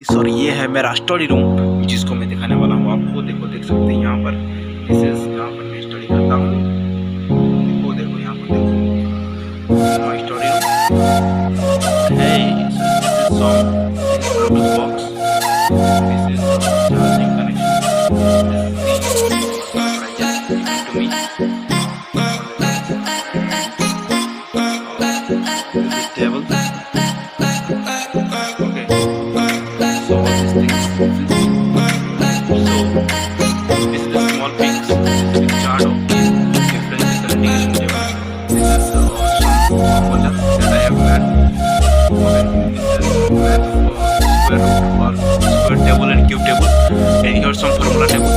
Sorry, ये है मेरा स्टडी रूम जिसको मैं दिखाने वाला हूँ आपको। देखो, देख सकते हैं यहाँ पर दिस इज, यहाँ पर मैं स्टडी करता हूँ। देखो देखो यहाँ पर देखो माय स्टडी रूम है। Song Bluetooth box, this is charging connection, to me table. This is a small things in chart of different presentation table. This is some formula that I have learned in the square root or square table and cube table. And here some formula table.